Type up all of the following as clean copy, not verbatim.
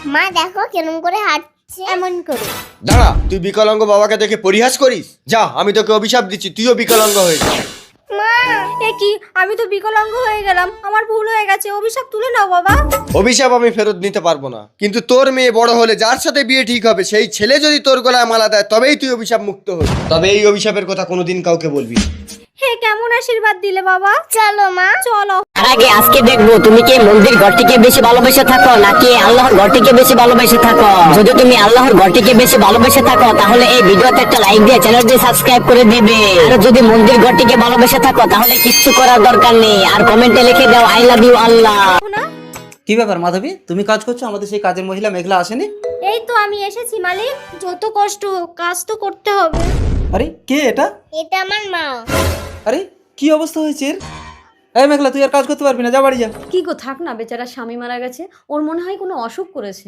মা দেখো কেমন করে হাঁটছে, এমন করে। দাঁড়া, তুই বিকলাঙ্গ বাবাকে দেখে পরিহাস করিস? যা, আমি তোকে অভিশাপ দিচ্ছি, তুইও বিকলাঙ্গ হয়ে যা। মা এ কি, আমি তো বিকলাঙ্গ হয়ে গেলাম, আমার ভুল হয়ে গেছে, অভিশাপ তুলে নাও বাবা। অভিশাপ আমি ফেরত নিতে পারবো না, কিন্তু তোর মেয়ে বড় হলে যার সাথে বিয়ে ঠিক হবে সেই ছেলে যদি তোর গলায় মালা দেয় তবেই তুই অভিশাপ মুক্ত হবি। তবে এই অভিশাপের কথা কোনোদিন কাউকে বলবি না। হে কেমন আশীর্বাদ দিলে বাবা। চলো মা। চলো। তার আগে আজকে দেখবো তুমি কি মন্দির ঘরটিকে বেশি ভালোবেসে থাকো নাকি আল্লাহর ঘরটিকে বেশি ভালোবেসে থাকো। যদি তুমি আল্লাহর ঘরটিকে বেশি ভালোবেসে থাকো তাহলে এই ভিডিওতে একটা লাইক দিয়ে চ্যানেলটি সাবস্ক্রাইব করে দিবে। আর যদি মন্দির ঘরটিকে ভালোবেসে থাকো তাহলে কিচ্ছু করার দরকার নেই, আর কমেন্টে লিখে দাও আই লাভ ইউ আল্লাহ। কি ব্যাপার মাধবী, তুমি কাজ করছো, আমাদের সেই কাজের মহিলা মেঘলা আসেনি? এই তো আমি এসেছি মালিক, যত কষ্ট হোক কাজ তো করতে হবে। আরে কে এটা? এটা আমার মা। আরে কি অবস্থা হয়েছে এর? এই মেঘলা, তুই আর কাজ করতে পারবি না, যা বাড়ি যা। কি গো, থাক না, বেচারা স্বামী মারা গেছে, ওর মনে হয় কোনো অসুখ করেছে,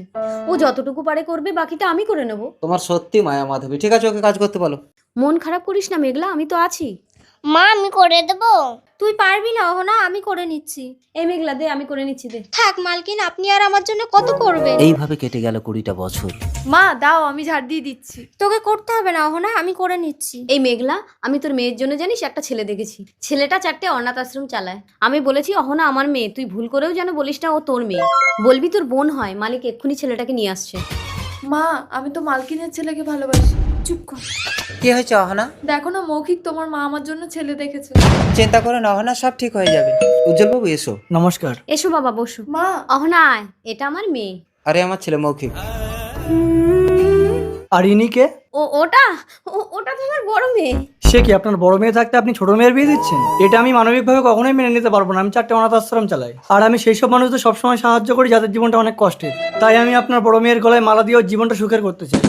ও যতটুকু পারে করবে, বাকিটা আমি করে নেব। তোমার সত্যি মায়া মাধবী, ঠিক আছে ওকে কাজ করতে বলো। মন খারাপ করিস না মেঘলা, আমি তো আছি। মা আমি করে দেবো। তুই পারবি না অহনা, আমি করে নিচ্ছি। এই মেঘলা দে, আমি করে নিচ্ছি, দে। থাক মালকিন, আপনি আর আমার জন্য কত করবেন। এইভাবে কেটে গেল 20টা বছর। মা দাও, আমি ঝাড় দিয়ে দিচ্ছি। তোকে করতে হবে না অহনা, আমি করে নিচ্ছি। এই মেঘলা, আমি তোর মেয়ের জন্য জানিস একটা ছেলে দেখেছি, ছেলেটা 4টে অনাথ আশ্রম চালায়। আমি বলেছি অহনা আমার মেয়ে, তুই ভুল করেও যেন বলিস না ও তোর মেয়ে, বলবি তোর বোন হয়। মালিক এক্ষুনি ছেলেটাকে নিয়ে আসছে। মা আমি তো মালকিনের ছেলেকে ভালোবাসি। চুপ কর। কি হয়েছে অহনা? দেখো না মৌখিক, তোমার মা আমার জন্য ছেলে দেখেছে। চিন্তা করো না অহনা, সব ঠিক হয়ে যাবে। উজ্জ্বল বাবু এসো। নমস্কার। এসো বাবা, বসো। মা অহনা আয়, এটা আমার মেয়ে। আরে আমার ছেলে মৌখিক। আর ইনি কে? ওটা ওটা তো আমার বড় মেয়ে। সে কি, আপনার বড় মেয়ে থাকতে আপনি ছোট মেয়ের বিয়ে দিচ্ছেন? এটা আমি মানবিকভাবে কখনোই মেনে নিতে পারবো না। আমি 4টে অনাথ আশ্রম চালাই, আর আমি সেই সব মানুষদের সবসময় সাহায্য করি যাদের জীবনটা অনেক কষ্টের। তাই আমি আপনার বড় মেয়ের গলায় মালা দিয়ে ওর জীবনটা সুখের করতে চাই।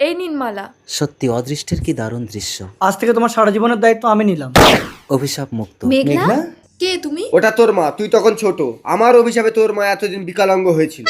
এই নিন মালা। সত্যি অদৃষ্টের কি দারুণ দৃশ্য। আজ থেকে তোমার সারা জীবনের দায়িত্ব আমি নিলাম। অভিশাপ মুক্ত। মেঘলা, কে তুমি? ওটা তোর মা, তুই তখন ছোট। আমার অভিশাপে তোর মা এতদিন বিকলাঙ্গ হয়েছিল।